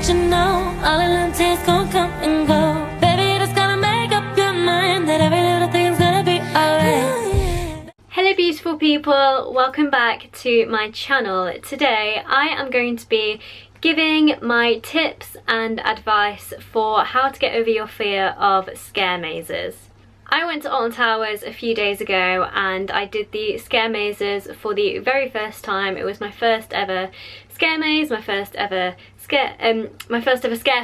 let you know all of them tears gon' come and go. Baby, just gotta make up your mind that every little thing's gonna be alright. Hello beautiful people, welcome back to my channel. Today I am going to be giving my tips and advice for how to get over your fear of scare mazes. I went to Alton Towers a few days ago and I did the scare mazes for the very first time. It was my first ever scare maze, my first ever scare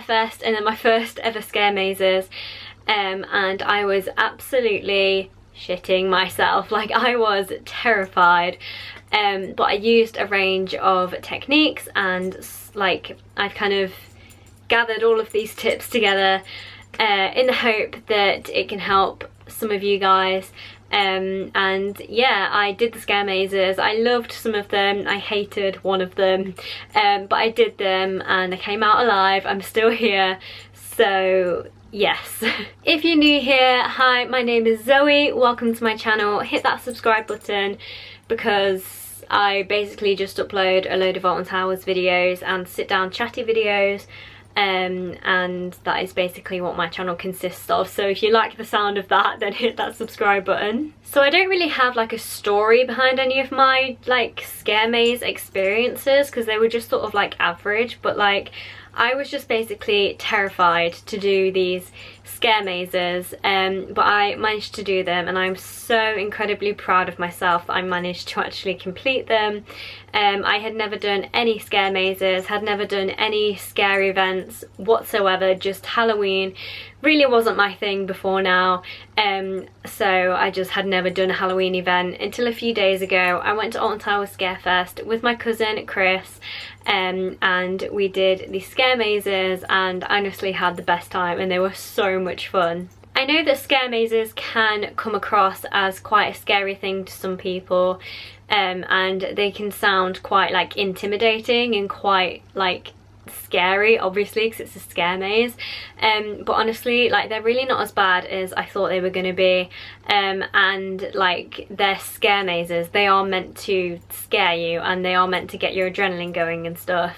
fest, and then my first ever scare mazes. And I was absolutely shitting myself. Like, I was terrified. But I used a range of techniques, and like I've kind of gathered all of these tips together in the hope that it can help some of you guys. And yeah, I did the scare mazes. I loved some of them, I hated one of them, but I did them and I came out alive. I'm still here, so yes. If you're new here, hi, my name is Zoe, welcome to my channel. Hit that subscribe button because I basically just upload a load of Alton Towers videos and sit down chatty videos, and that is basically what my channel consists of. So if you like the sound of that, then hit that subscribe button. So I don't really have like a story behind any of my like scare maze experiences because they were just sort of like average, but like I was just basically terrified to do these scare mazes, but I managed to do them and I'm so incredibly proud of myself that I managed to actually complete them. I had never done any scare mazes, had never done any scare events whatsoever, just Halloween really wasn't my thing before now, so I just had never done a Halloween event until a few days ago. I went to Alton Towers Scarefest with my cousin Chris, and we did the scare mazes and I honestly had the best time and they were so much fun. I know that scare mazes can come across as quite a scary thing to some people, and they can sound quite like intimidating and quite like scary, obviously, because it's a scare maze, but honestly, like, they're really not as bad as I thought they were going to be, and like, they're scare mazes. They are meant to scare you and they are meant to get your adrenaline going and stuff,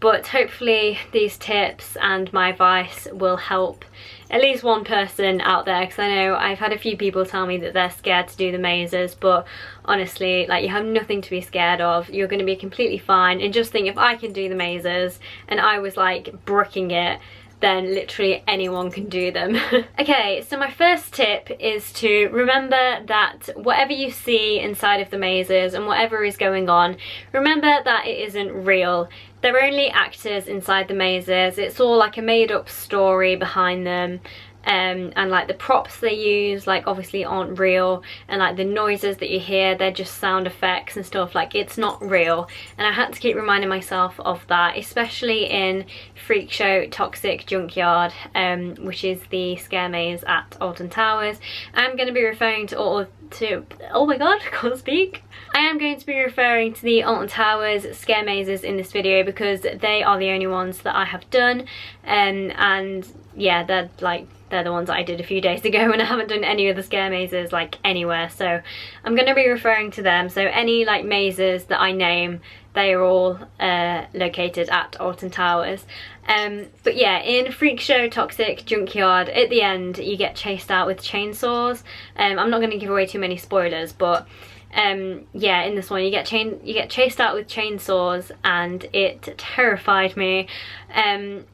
but hopefully these tips and my advice will help at least one person out there, because I know I've had a few people tell me that they're scared to do the mazes, but honestly, like, you have nothing to be scared of. You're going to be completely fine. And just think, if I can do the mazes and I was like bricking it, then literally anyone can do them. Okay, so my first tip is to remember that whatever you see inside of the mazes and whatever is going on, remember that it isn't real. They're only actors inside the mazes. It's all like a made-up story behind them. And like the props they use, like, obviously aren't real, and like the noises that you hear, they're just sound effects and stuff. Like, it's not real, and I had to keep reminding myself of that, especially in Freak Show Toxic Junkyard, which is the scare maze at Alton Towers. I'm going to be referring to oh my god, I can't speak. I am going to be referring to the Alton Towers scare mazes in this video because they are the only ones that I have done, and yeah, they're the ones that I did a few days ago, and I haven't done any of the scare mazes like anywhere, so I'm going to be referring to them. So any like mazes that I name, they are all located at Alton Towers. But yeah, in Freak Show Toxic Junkyard, at the end you get chased out with chainsaws. I'm not going to give away too many spoilers, but yeah, in this one you get chased out with chainsaws, and it terrified me, and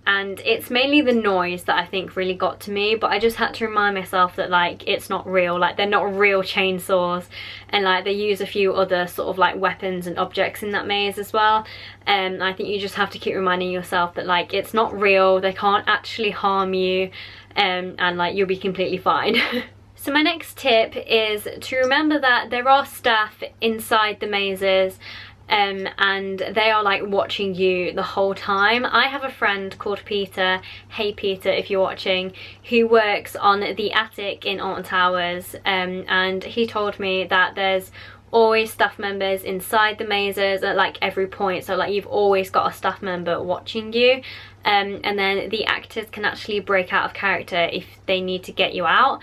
it's mainly the noise that I think really got to me, but I just had to remind myself that like, it's not real. Like, they're not real chainsaws, and like, they use a few other sort of like weapons and objects in that maze as well, and I think you just have to keep reminding yourself that like, it's not real, they can't actually harm you, and like, you'll be completely fine. So my next tip is to remember that there are staff inside the mazes, and they are like watching you the whole time. I have a friend called Peter, hey Peter if you're watching, who works on the attic in Alton Towers, and he told me that there's always staff members inside the mazes at like every point, so like, you've always got a staff member watching you, and then the actors can actually break out of character if they need to get you out,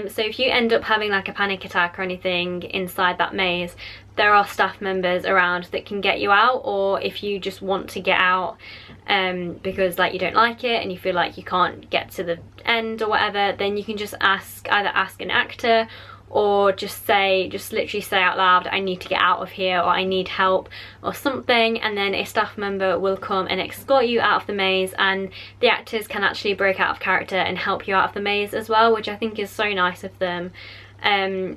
so if you end up having like a panic attack or anything inside that maze, there are staff members around that can get you out, or if you just want to get out because like you don't like it and you feel like you can't get to the end or whatever, then you can just either ask an actor, or just literally say out loud, I need to get out of here, or I need help or something, and then a staff member will come and escort you out of the maze, and the actors can actually break out of character and help you out of the maze as well, which I think is so nice of them.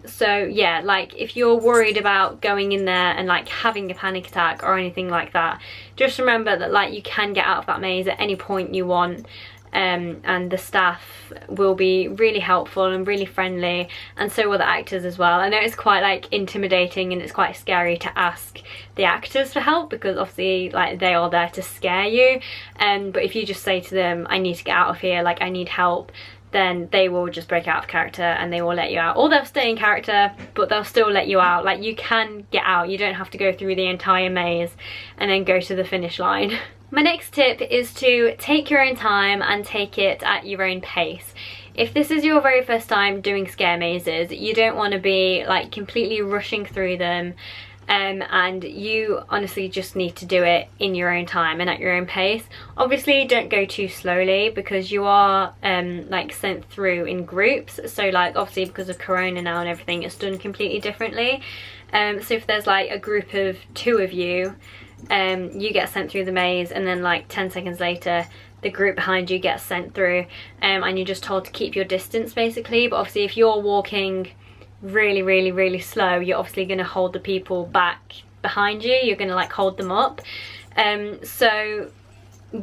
So yeah, like if you're worried about going in there and like having a panic attack or anything like that, just remember that like you can get out of that maze at any point you want. And the staff will be really helpful and really friendly, and so will the actors as well. I know it's quite like intimidating and it's quite scary to ask the actors for help, because obviously like they are there to scare you, but if you just say to them, I need to get out of here, like I need help, then they will just break out of character and they will let you out, or they'll stay in character but they'll still let you out. Like you can get out, you don't have to go through the entire maze and then go to the finish line. My next tip is to take your own time and take it at your own pace. If this is your very first time doing scare mazes, you don't want to be like completely rushing through them, and you honestly just need to do it in your own time and at your own pace. Obviously don't go too slowly, because you are like sent through in groups, so like obviously because of corona now and everything, it's done completely differently. So if there's like a group of 2 of you, you get sent through the maze, and then like 10 seconds later the group behind you gets sent through, and you're just told to keep your distance basically. But obviously if you're walking really slow, you're obviously going to hold the people back behind you, you're going to like hold them up, so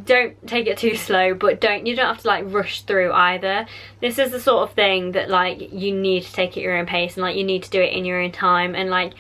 don't take it too slow, but you don't have to like rush through either. This is the sort of thing that like you need to take at your own pace, and like you need to do it in your own time, and like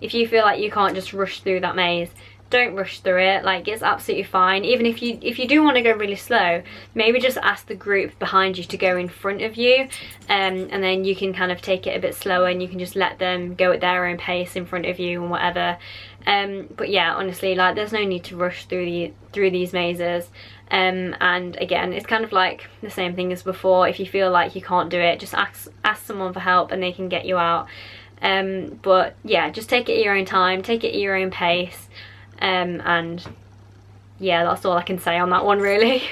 if you feel like you can't just rush through that maze, don't rush through it. Like it's absolutely fine. Even if you do want to go really slow, maybe just ask the group behind you to go in front of you, and then you can kind of take it a bit slower and you can just let them go at their own pace in front of you and whatever. But yeah, honestly, like there's no need to rush through these mazes. And again, it's kind of like the same thing as before. If you feel like you can't do it, just ask someone for help and they can get you out. But yeah, just take it at your own time, take it at your own pace. And yeah, that's all I can say on that one really.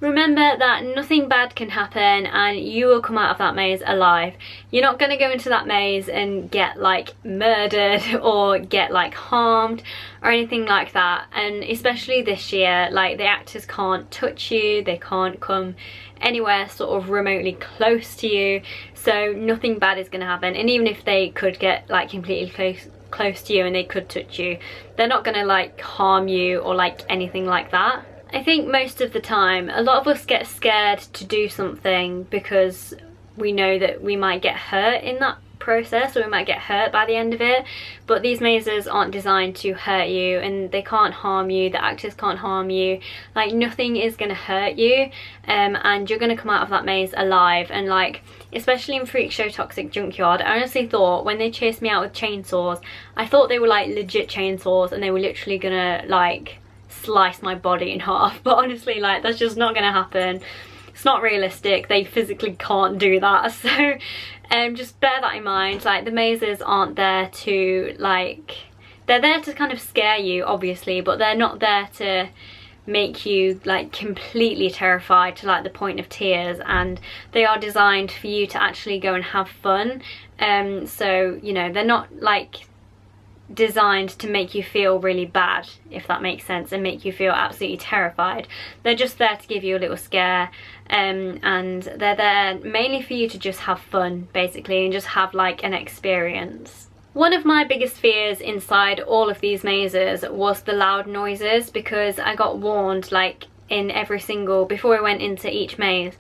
Remember that nothing bad can happen and you will come out of that maze alive. You're not going to go into that maze and get like murdered or get like harmed or anything like that. And especially this year, like the actors can't touch you, they can't come anywhere sort of remotely close to you, so nothing bad is going to happen. And even if they could get like completely close to you and they could touch you, they're not going to like harm you or like anything like that. I think most of the time a lot of us get scared to do something because we know that we might get hurt in that process, or we might get hurt by the end of it, but these mazes aren't designed to hurt you and they can't harm you, the actors can't harm you, like nothing is going to hurt you, and you're going to come out of that maze alive. And like especially in Freak Show Toxic Junkyard, I honestly thought when they chased me out with chainsaws, I thought they were like legit chainsaws and they were literally gonna like slice my body in half, but honestly like that's just not gonna happen. It's not realistic, they physically can't do that. So just bear that in mind. Like the mazes aren't there to like, they're there to kind of scare you obviously, but they're not there to make you like completely terrified to like the point of tears, and they are designed for you to actually go and have fun. So you know, they're not like designed to make you feel really bad, if that makes sense, and make you feel absolutely terrified. They're just there to give you a little scare, and they're there mainly for you to just have fun basically and just have like an experience. One of my biggest fears inside all of these mazes was the loud noises, because I got warned like in every single, before we went into each maze,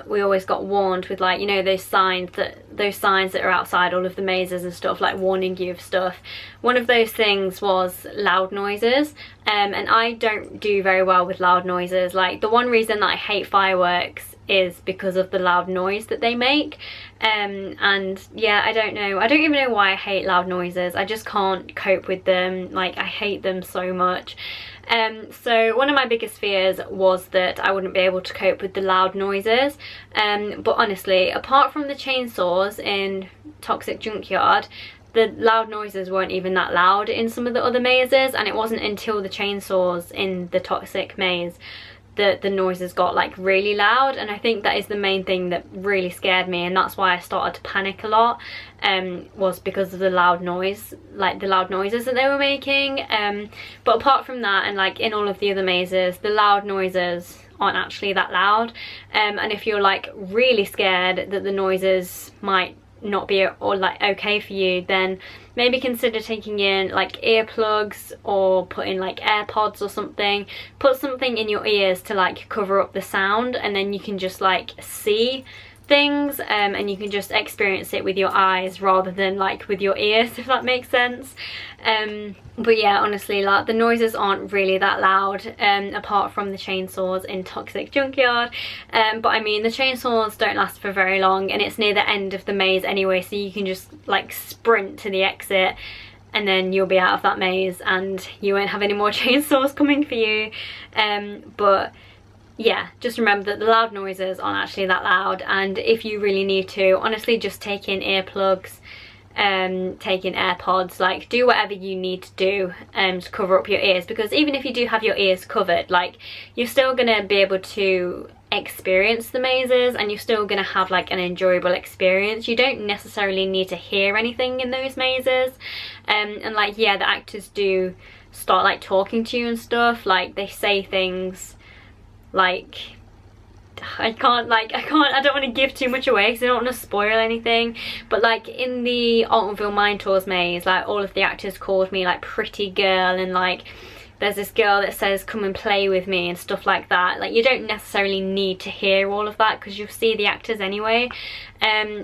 we always got warned with like, you know, those signs that are outside all of the mazes and stuff, like warning you of stuff. One of those things was loud noises, and I don't do very well with loud noises. Like the one reason that I hate fireworks is because of the loud noise that they make, and yeah, I don't even know why I hate loud noises. I just can't cope with them. Like I hate them so much. So one of my biggest fears was that I wouldn't be able to cope with the loud noises, but honestly, apart from the chainsaws in Toxic Junkyard, the loud noises weren't even that loud in some of the other mazes, and it wasn't until the chainsaws in the Toxic maze that the noises got like really loud. And I think that is the main thing that really scared me, and that's why I started to panic a lot, was because of the loud noise, like the loud noises that they were making. But apart from that, and like in all of the other mazes, the loud noises aren't actually that loud. And if you're like really scared that the noises might not be or like okay for you, then maybe consider taking in like earplugs, or put in like AirPods or something. Put something in your ears to like cover up the sound, and then you can just like see things, and you can just experience it with your eyes rather than like with your ears, if that makes sense. But yeah, honestly, like the noises aren't really that loud, apart from the chainsaws in Toxic Junkyard. But I mean, the chainsaws don't last for very long, and it's near the end of the maze anyway, so you can just like sprint to the exit, and then you'll be out of that maze and you won't have any more chainsaws coming for you. But yeah, just remember that the loud noises aren't actually that loud, and if you really need to, honestly, just take in earplugs, take in AirPods, like do whatever you need to do to cover up your ears, because even if you do have your ears covered, like you're still gonna be able to experience the mazes, and you're still gonna have like an enjoyable experience. You don't necessarily need to hear anything in those mazes. And like, yeah, the actors do start like talking to you and stuff, like they say things like, I don't want to give too much away because I don't want to spoil anything, but like in the Altonville Mine Tours maze, like all of the actors called me like pretty girl, and like there's this girl that says come and play with me and stuff like that. Like you don't necessarily need to hear all of that because you'll see the actors anyway.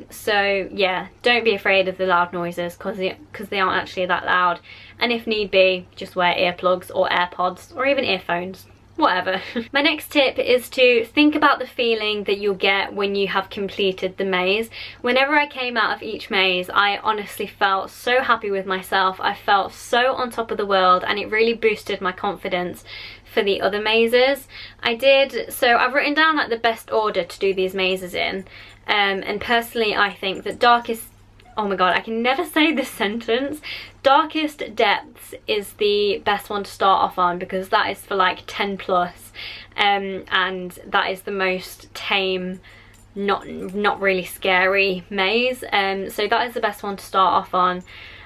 So yeah, don't be afraid of the loud noises because they aren't actually that loud, and if need be, just wear earplugs or AirPods or even earphones. Whatever. My next tip is to think about the feeling that you'll get when you have completed the maze. Whenever I came out of each maze, I honestly felt so happy with myself. I felt so on top of the world, and it really boosted my confidence for the other mazes. So I've written down like the best order to do these mazes in, and personally I think that oh my god, I can never say this sentence. Darkest Depths is the best one to start off on, because that is for like 10 plus, and that is the most tame, not really scary maze. So that is the best one to start off on.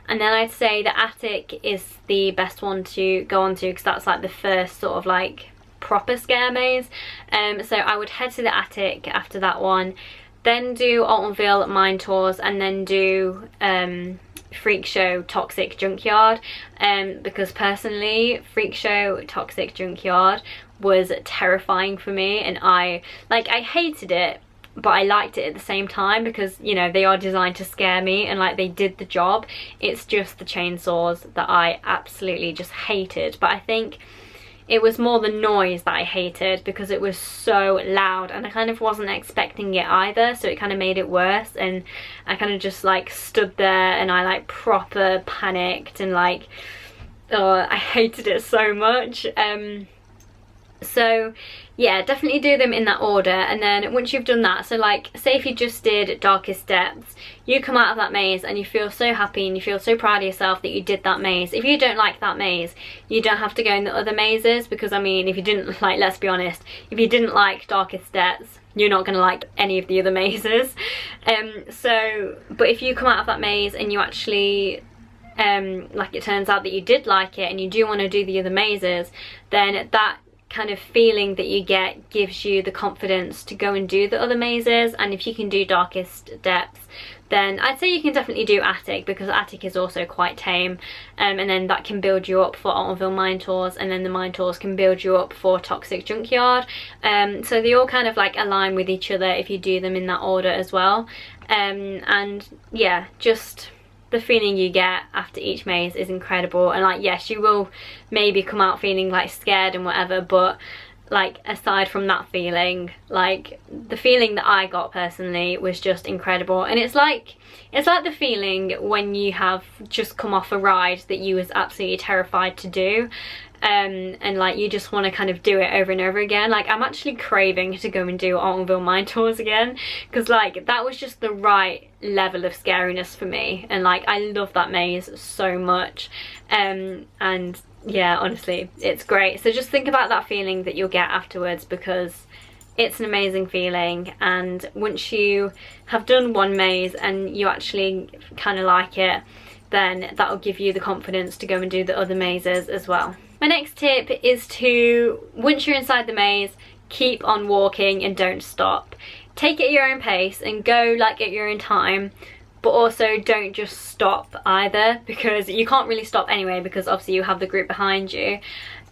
And then I'd say the Attic is the best one to go on to, because that's like the first sort of like proper scare maze. So I would head to the Attic after that one, then do Altonville Mine Tours, and then do Freak Show Toxic Junkyard, because personally Freak Show Toxic Junkyard was terrifying for me, and I hated it, but I liked it at the same time, because you know they are designed to scare me and like they did the job. It's just the chainsaws that I absolutely just hated. But I think it was more the noise that I hated, because it was so loud and I kind of wasn't expecting it either, so it kind of made it worse, and I kind of just like stood there and I like proper panicked, and like, oh, I hated it so much. So yeah, definitely do them in that order. And then once you've done that, so like say if you just did Darkest Depths, you come out of that maze and you feel so happy and you feel so proud of yourself that you did that maze. If you don't like that maze, you don't have to go in the other mazes, because I mean, if you didn't like, let's be honest, if you didn't like Darkest Depths, you're not gonna like any of the other mazes. But if you come out of that maze and you actually like it turns out that you did like it and you do want to do the other mazes, then that kind of feeling that you get gives you the confidence to go and do the other mazes. And if you can do Darkest Depths, then I'd say you can definitely do Attic, because Attic is also quite tame, and then that can build you up for Altonville Mine Tours, and then the Mine Tours can build you up for Toxic Junkyard. So they all kind of like align with each other if you do them in that order as well. And yeah, just the feeling you get after each maze is incredible. And like, yes, you will maybe come out feeling like scared and whatever, but like aside from that feeling, like the feeling that I got personally was just incredible. And it's like the feeling when you have just come off a ride that you was absolutely terrified to do, and like you just want to kind of do it over and over again. Like I'm actually craving to go and do Altonville Mine Tours again, because like that was just the right level of scariness for me, and like I love that maze so much. And yeah, honestly, it's great. So just think about that feeling that you'll get afterwards, because it's an amazing feeling. And once you have done one maze and you actually kind of like it, then that'll give you the confidence to go and do the other mazes as well. My next tip is to, once you're inside the maze, keep on walking and don't stop. Take it at your own pace and go like at your own time, but also don't just stop either, because you can't really stop anyway, because obviously you have the group behind you.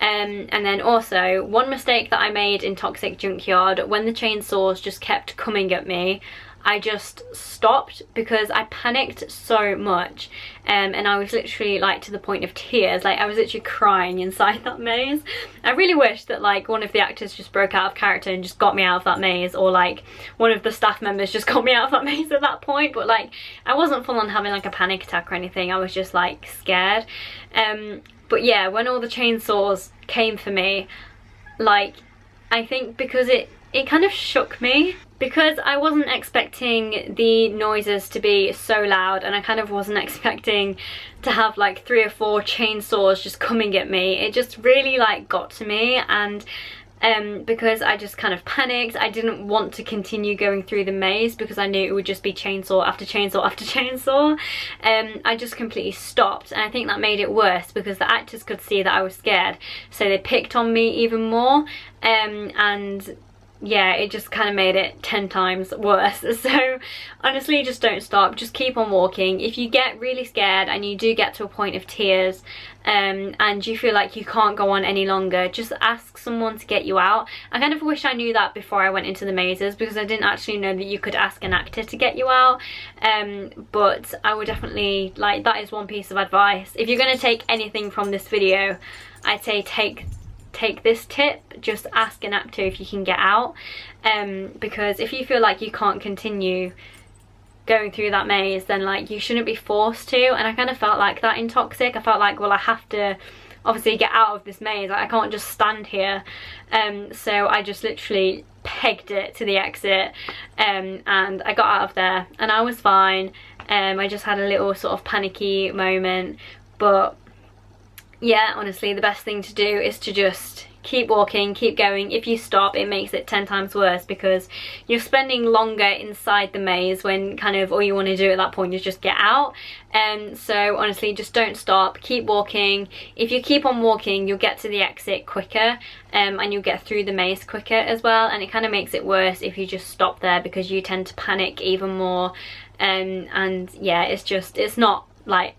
And then also, one mistake that I made in Toxic Junkyard, when the chainsaws just kept coming at me, I just stopped because I panicked so much, and I was literally like to the point of tears. Like I was literally crying inside that maze. I really wish that like one of the actors just broke out of character and just got me out of that maze, or like one of the staff members just got me out of that maze at that point. But like I wasn't full on having like a panic attack or anything, I was just like scared. But yeah, when all the chainsaws came for me, like I think because it kind of shook me, because I wasn't expecting the noises to be so loud, and I kind of wasn't expecting to have like 3 or 4 chainsaws just coming at me. It just really like got to me, and because I just kind of panicked, I didn't want to continue going through the maze because I knew it would just be chainsaw after chainsaw after chainsaw. I just completely stopped, and I think that made it worse because the actors could see that I was scared, so they picked on me even more, and yeah, it just kind of made it 10 times worse. So honestly, just don't stop, just keep on walking. If you get really scared and you do get to a point of tears, and you feel like you can't go on any longer, just ask someone to get you out. I kind of wish I knew that before I went into the mazes, because I didn't actually know that you could ask an actor to get you out. But I would definitely, like, that is one piece of advice. If you're going to take anything from this video, I'd say take this tip, just ask an actor if you can get out, because if you feel like you can't continue going through that maze, then like you shouldn't be forced to. And I kind of felt like that in Toxic. I felt like, well, I have to obviously get out of this maze, like, I can't just stand here. So I just literally pegged it to the exit, and I got out of there and I was fine. I just had a little sort of panicky moment, but yeah, honestly, the best thing to do is to just keep walking, keep going. If you stop, it makes it 10 times worse, because you're spending longer inside the maze when kind of all you want to do at that point is just get out. So honestly, just don't stop, keep walking. If you keep on walking, you'll get to the exit quicker, and you'll get through the maze quicker as well. And it kind of makes it worse if you just stop there, because you tend to panic even more. And yeah, it's not like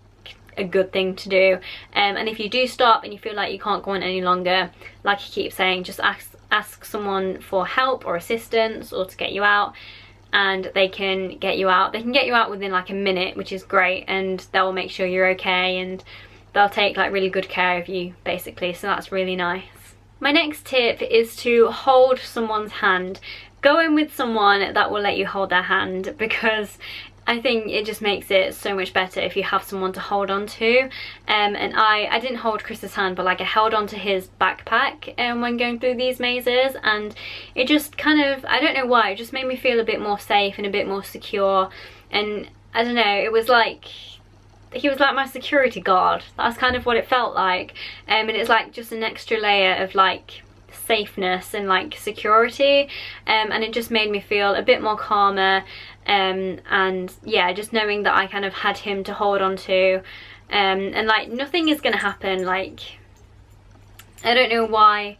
a good thing to do. And if you do stop and you feel like you can't go on any longer, like I keep saying, just ask someone for help or assistance, or to get you out, and they can get you out. They can get you out within like a minute, which is great, and they'll make sure you're okay, and they'll take like really good care of you basically, so that's really nice. My next tip is to hold someone's hand. Go in with someone that will let you hold their hand, because I think it just makes it so much better if you have someone to hold on to. And I didn't hold Chris's hand, but like I held on to his backpack when going through these mazes, and it just kind of, I don't know why, it just made me feel a bit more safe and a bit more secure. And I don't know, it was like, he was like my security guard. That's kind of what it felt like. And it's like just an extra layer of like safeness and like security, and it just made me feel a bit more calmer. And yeah, just knowing that I kind of had him to hold on to, and like nothing is gonna happen. Like, I don't know why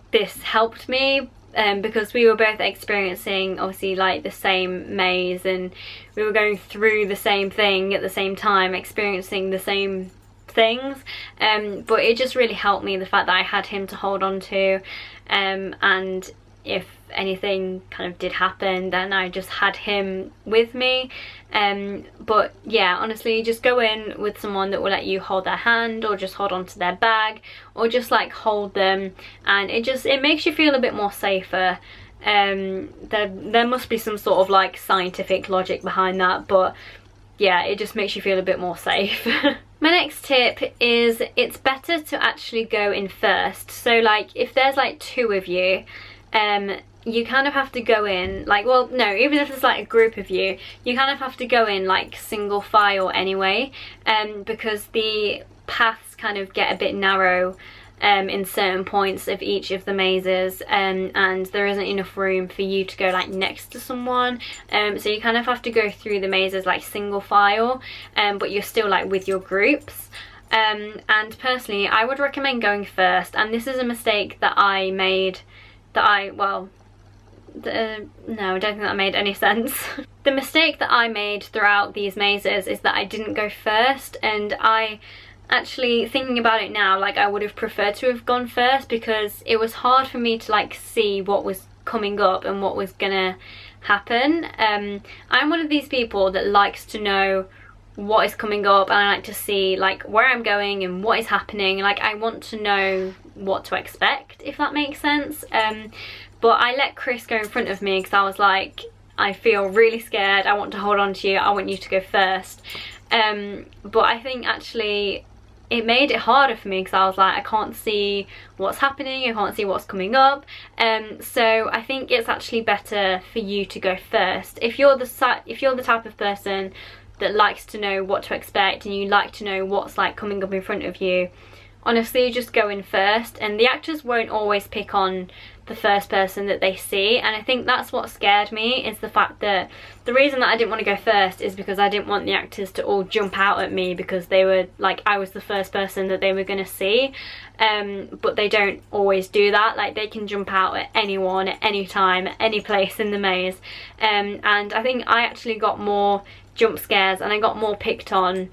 this helped me, because we were both experiencing obviously like the same maze, and we were going through the same thing at the same time, experiencing the same things, but it just really helped me, the fact that I had him to hold on to, and if anything kind of did happen, then I just had him with me. But yeah, honestly, just go in with someone that will let you hold their hand, or just hold on to their bag, or just like hold them, and it makes you feel a bit more safer. There must be some sort of like scientific logic behind that, but yeah, it just makes you feel a bit more safe. My next tip is it's better to actually go in first. So like if there's like 2 of you, you kind of have to go in like, well no, even if it's like a group of you, you kind of have to go in like single file anyway, because the paths kind of get a bit narrow in certain points of each of the mazes, and there isn't enough room for you to go like next to someone, so you kind of have to go through the mazes like single file, but you're still like with your groups. And personally I would recommend going first, and this is a mistake that I made that no, I don't think that made any sense. The mistake that I made throughout these mazes is that I didn't go first, and I actually, thinking about it now, like I would have preferred to have gone first, because it was hard for me to like see what was coming up and what was gonna happen. I'm one of these people that likes to know what is coming up, and I like to see like where I'm going and what is happening. Like I want to know what to expect, if that makes sense. But I let Chris go in front of me because I was like, I feel really scared, I want to hold on to you, I want you to go first. But I think actually it made it harder for me because I was like, I can't see what's happening, I can't see what's coming up. So I think it's actually better for you to go first. If you're the type of person that likes to know what to expect and you like to know what's like coming up in front of you, honestly just go in first, and the actors won't always pick on the first person that they see. And I think that's what scared me, is the fact that the reason that I didn't want to go first is because I didn't want the actors to all jump out at me because they were like, I was the first person that they were going to see. But they don't always do that. Like they can jump out at anyone at any time, at any place in the maze. And I think I actually got more jump scares and I got more picked on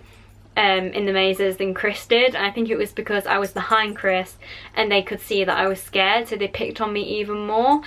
in the mazes than Chris did. And I think it was because I was behind Chris and they could see that I was scared, so they picked on me even more.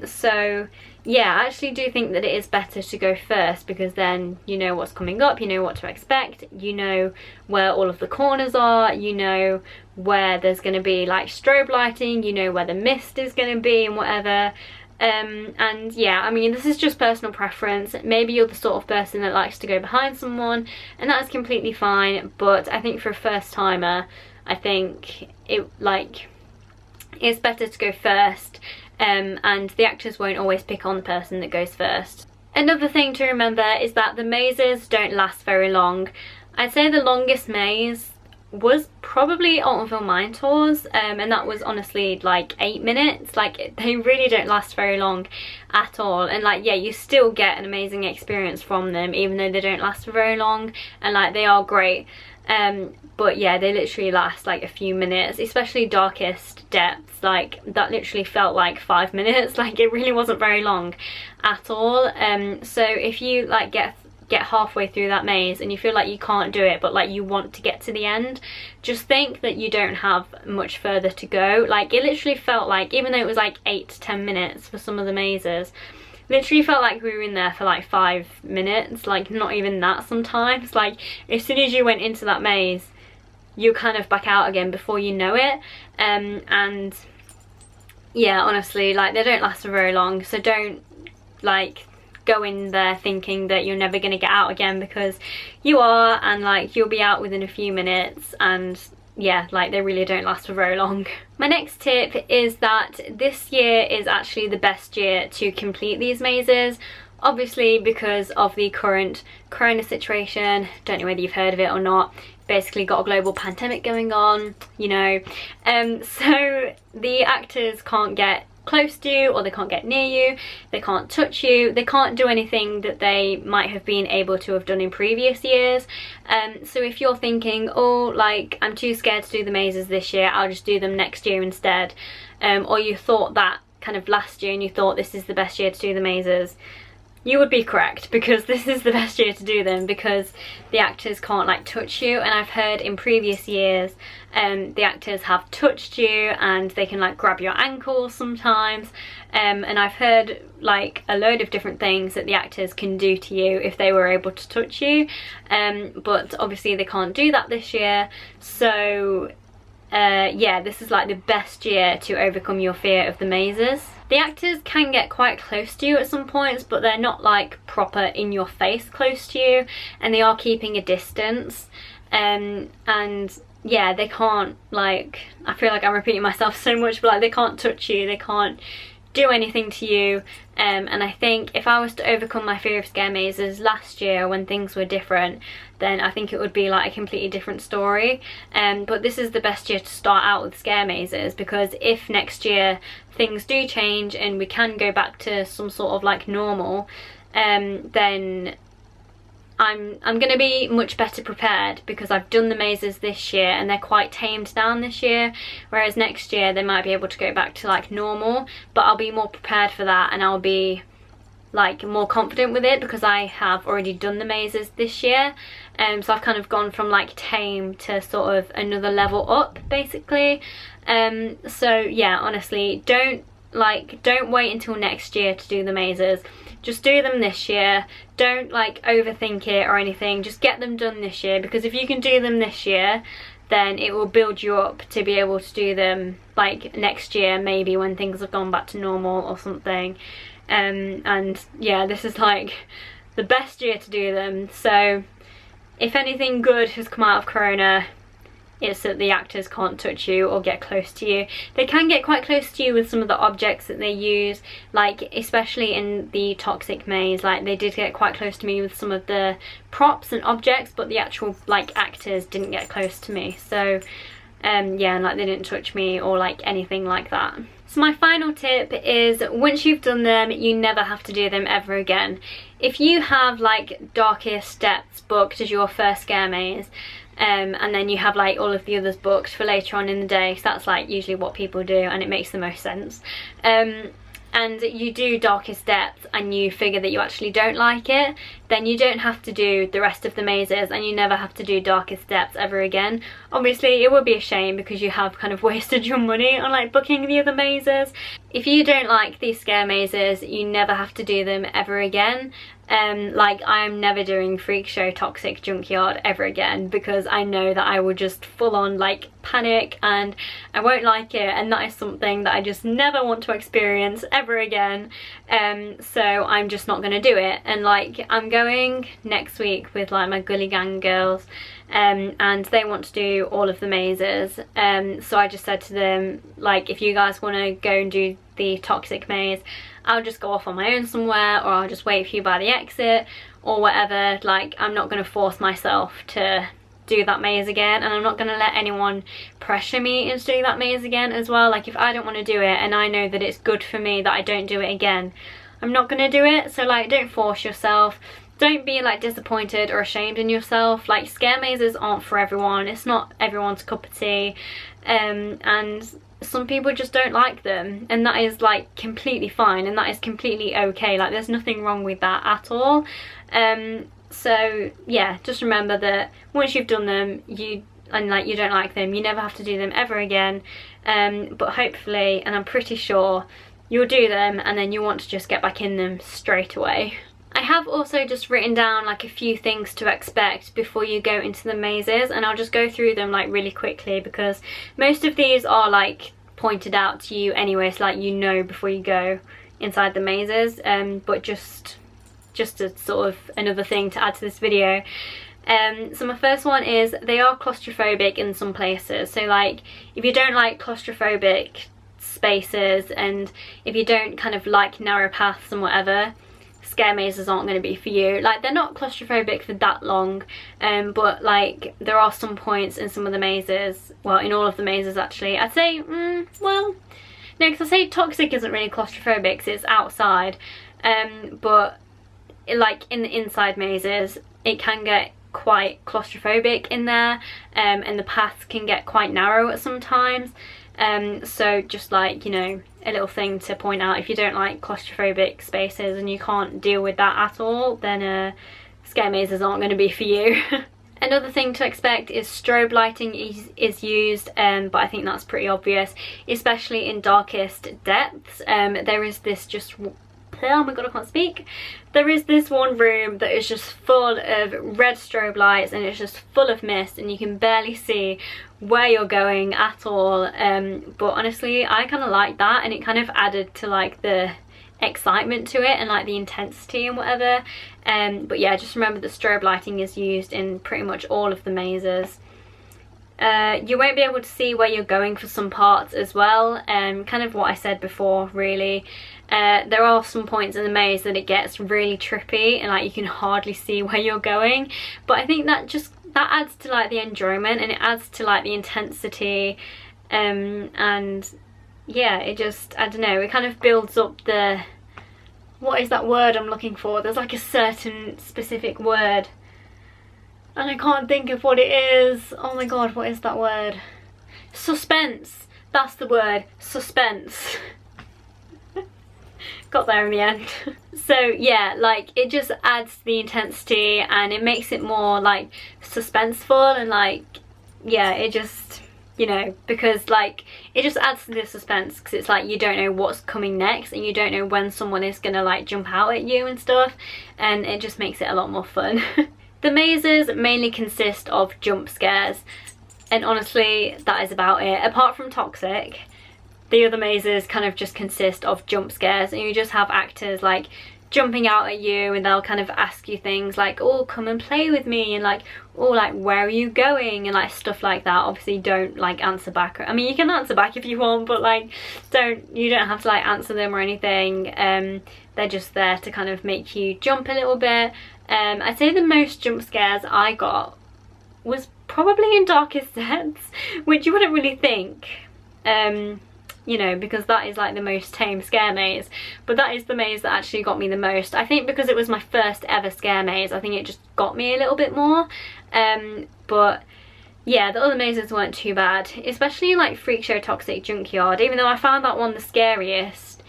So yeah, I actually do think that it is better to go first, because then you know what's coming up, you know what to expect, you know where all of the corners are, you know where there's going to be like strobe lighting, you know where the mist is going to be and whatever. And yeah, I mean, this is just personal preference. Maybe you're the sort of person that likes to go behind someone, and that's completely fine, but I think for a first timer, I think it's better to go first, and the actors won't always pick on the person that goes first. Another thing to remember is that the mazes don't last very long. I'd say the longest maze was probably Altonville Mine Tours, and that was honestly like 8 minutes. Like they really don't last very long at all, and like yeah, you still get an amazing experience from them even though they don't last for very long, and like they are great. But yeah, they literally last like a few minutes, especially Darkest Depths. Like that literally felt like 5 minutes. Like it really wasn't very long at all. So if you like get halfway through that maze and you feel like you can't do it, but like you want to get to the end, just think that you don't have much further to go. Like it literally felt like, even though it was like 8 to 10 minutes for some of the mazes, literally felt like we were in there for like 5 minutes, like not even that sometimes. Like as soon as you went into that maze, you kind of back out again before you know it. And yeah, honestly, like they don't last for very long, so don't like go in there thinking that you're never going to get out again, because you are, and like you'll be out within a few minutes, and yeah, like they really don't last for very long. My next tip is that this year is actually the best year to complete these mazes, obviously because of the current corona situation. Don't know whether you've heard of it or not. Basically got a global pandemic going on, you know, so the actors can't get close to you, or they can't get near you, they can't touch you, they can't do anything that they might have been able to have done in previous years. So if you're thinking, oh, like I'm too scared to do the mazes this year, I'll just do them next year instead, or you thought that kind of last year and you thought this is the best year to do the mazes, you would be correct, because this is the best year to do them, because the actors can't like touch you. And I've heard in previous years the actors have touched you and they can like grab your ankles sometimes, and I've heard like a load of different things that the actors can do to you if they were able to touch you, but obviously they can't do that this year. So yeah, this is like the best year to overcome your fear of the mazes. The actors can get quite close to you at some points, but they're not like proper in your face close to you, and they are keeping a distance. And yeah, they can't, like, I feel like I'm repeating myself so much, but like they can't touch you, they can't do anything to you. And I think if I was to overcome my fear of scare mazes last year when things were different, then I think it would be like a completely different story. But this is the best year to start out with scare mazes, because if next year things do change and we can go back to some sort of like normal, then I'm going to be much better prepared, because I've done the mazes this year and they're quite tamed down this year, whereas next year they might be able to go back to like normal, but I'll be more prepared for that, and I'll be like more confident with it because I have already done the mazes this year. So I've kind of gone from like tame to sort of another level up basically. So yeah, honestly, don't wait until next year to do the mazes. Just do them this year. Don't like overthink it or anything. Just get them done this year, because if you can do them this year, then it will build you up to be able to do them like next year, maybe when things have gone back to normal or something. And yeah, this is like the best year to do them. So if anything good has come out of Corona, it's that the actors can't touch you or get close to you. They can get quite close to you with some of the objects that they use, like especially in the Toxic Maze, like they did get quite close to me with some of the props and objects, but the actual like actors didn't get close to me. So yeah, and like they didn't touch me or like anything like that. So my final tip is, once you've done them, you never have to do them ever again. If you have like Darkest Depths booked as your first scare maze, and then you have like all of the others booked for later on in the day, so that's like usually what people do and it makes the most sense, and you do Darkest Depths and you figure that you actually don't like it, then you don't have to do the rest of the mazes, and you never have to do Darkest Depths ever again. Obviously it would be a shame because you have kind of wasted your money on like booking the other mazes. If you don't like these scare mazes, you never have to do them ever again. Like I'm never doing Freak Show Toxic Junkyard ever again, because I know that I will just full on like panic and I won't like it, and that is something that I just never want to experience ever again. So I'm just not gonna do it. And like I'm going next week with like my Gully Gang girls, and they want to do all of the mazes, so I just said to them, like, if you guys want to go and do the Toxic Maze, I'll just go off on my own somewhere, or I'll just wait for you by the exit or whatever. Like I'm not going to force myself to do that maze again, and I'm not going to let anyone pressure me into doing that maze again as well. Like if I don't want to do it and I know that it's good for me that I don't do it again, I'm not going to do it. So like, don't force yourself. Don't be like disappointed or ashamed in yourself. Like scare mazes aren't for everyone. It's not everyone's cup of tea, and some people just don't like them, and that is like completely fine, and that is completely okay. Like there's nothing wrong with that at all. So yeah, just remember that once you've done them, you don't like them, you never have to do them ever again. But hopefully, and I'm pretty sure, you'll do them and then you want to just get back in them straight away. I have also just written down like a few things to expect before you go into the mazes, and I'll just go through them like really quickly, because most of these are like pointed out to you anyway, so like you know before you go inside the mazes, but just a sort of another thing to add to this video. So my first one is, they are claustrophobic in some places. So like if you don't like claustrophobic spaces, and if you don't kind of like narrow paths and whatever, scare mazes aren't going to be for you. Like they're not claustrophobic for that long, but like there are some points in some of the mazes, well in all of the mazes actually, I'd say, well no, because I say Toxic isn't really claustrophobic because it's outside, but like in the inside mazes it can get quite claustrophobic in there, and the paths can get quite narrow at some times. So just like, you know, a little thing to point out, if you don't like claustrophobic spaces and you can't deal with that at all, then scare mazes aren't going to be for you. Another thing to expect is strobe lighting is used, but I think that's pretty obvious, especially in Darkest Depths. There is this just oh my god, I can't speak. There is this one room that is just full of red strobe lights and it's just full of mist and you can barely see where you're going at all. But honestly, I kind of like that, and it kind of added to like the excitement to it and like the intensity and whatever. But yeah, just remember that strobe lighting is used in pretty much all of the mazes. You won't be able to see where you're going for some parts as well, kind of what I said before really. There are some points in the maze that it gets really trippy and like you can hardly see where you're going, but I think that adds to like the enjoyment, and it adds to like the intensity, and yeah, it just, I don't know, it kind of builds up the, what is that word I'm looking for? There's like a certain specific word and I can't think of what it is. Oh my god, what is that word? Suspense. That's the word. Suspense. Got there in the end. So yeah, like it just adds to the intensity and it makes it more like suspenseful, and like, yeah, it just, you know, because like it just adds to the suspense, because it's like you don't know what's coming next and you don't know when someone is gonna like jump out at you and stuff, and it just makes it a lot more fun. The mazes mainly consist of jump scares, and honestly that is about it. Apart from Toxic, the other mazes kind of just consist of jump scares, and you just have actors like jumping out at you and they'll kind of ask you things like, oh, come and play with me, and like, oh, like, where are you going, and like stuff like that. Obviously don't like answer back. I mean, you can answer back if you want, but like you don't have to like answer them or anything. They're just there to kind of make you jump a little bit. I'd say the most jump scares I got was probably in Darkest Depths, which you wouldn't really think, you know, because that is like the most tame scare maze, but that is the maze that actually got me the most. I think because it was my first ever scare maze, I think it just got me a little bit more. But yeah, the other mazes weren't too bad, especially like Freak Show Toxic Junkyard. Even though I found that one the scariest,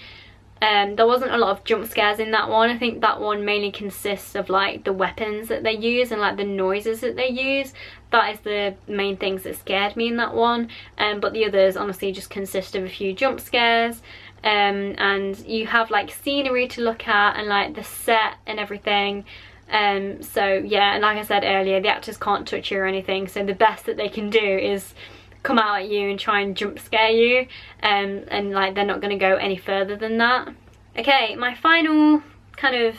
there wasn't a lot of jump scares in that one. I think that one mainly consists of like the weapons that they use and like the noises that they use. That is the main things that scared me in that one, but the others honestly just consist of a few jump scares. And you have like scenery to look at and like the set and everything. So yeah, and like I said earlier, the actors can't touch you or anything, so the best that they can do is come out at you and try and jump scare you, and like they're not going to go any further than that. Okay, my final kind of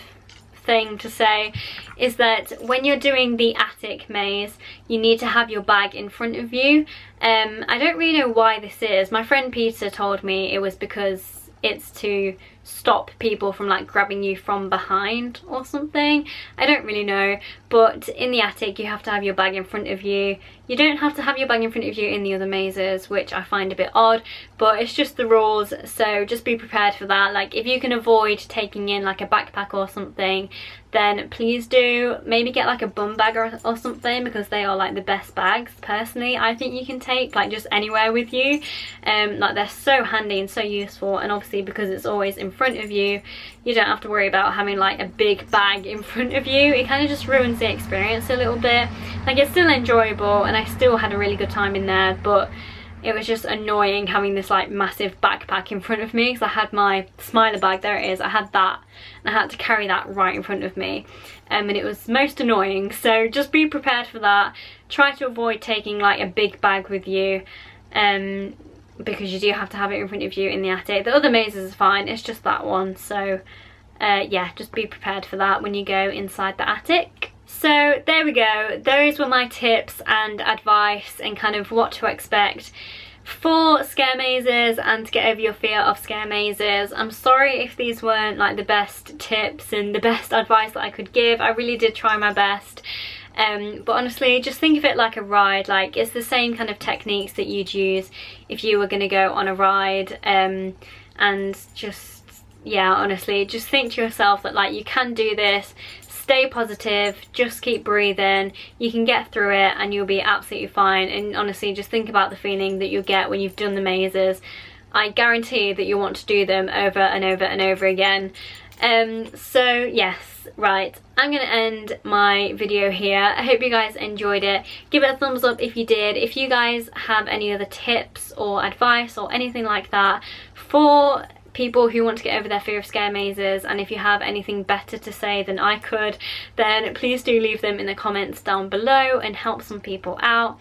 thing to say is that when you're doing the attic maze, you need to have your bag in front of you. I don't really know why this is. My friend Peter told me it was because it's to stop people from like grabbing you from behind or something. I don't really know, but in the attic you have to have your bag in front of you. You don't have to have your bag in front of you in the other mazes, which I find a bit odd, but it's just the rules, so just be prepared for that. Like if you can avoid taking in like a backpack or something, then please do. Maybe get like a bum bag or something, because they are like the best bags personally I think you can take like just anywhere with you. Like they're so handy and so useful, and obviously because it's always in front of you, you don't have to worry about having like a big bag in front of you. It kind of just ruins the experience a little bit. Like it's still enjoyable and I still had a really good time in there, but it was just annoying having this like massive backpack in front of me, because I had my Smiler bag, there it is, I had that and I had to carry that right in front of me, and it was most annoying. So just be prepared for that. Try to avoid taking like a big bag with you, because you do have to have it in front of you in the attic. The other mazes are fine, it's just that one, so yeah, just be prepared for that when you go inside the attic. So there we go, those were my tips and advice and kind of what to expect for scare mazes and to get over your fear of scare mazes. I'm sorry if these weren't like the best tips and the best advice that I could give. I really did try my best. But honestly, just think of it like a ride. Like it's the same kind of techniques that you'd use if you were going to go on a ride, and just, yeah, honestly, just think to yourself that like you can do this. Stay positive, just keep breathing, you can get through it and you'll be absolutely fine. And honestly, just think about the feeling that you'll get when you've done the mazes. I guarantee that you'll want to do them over and over and over again. So yes, right, I'm gonna end my video here. I hope you guys enjoyed it. Give it a thumbs up if you did. If you guys have any other tips or advice or anything like that for people who want to get over their fear of scare mazes, and if you have anything better to say than I could, then please do leave them in the comments down below and help some people out.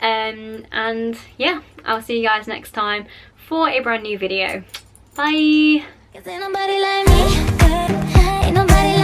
And yeah, I'll see you guys next time for a brand new video. Bye. 'Cause ain't nobody like me. Ain't nobody like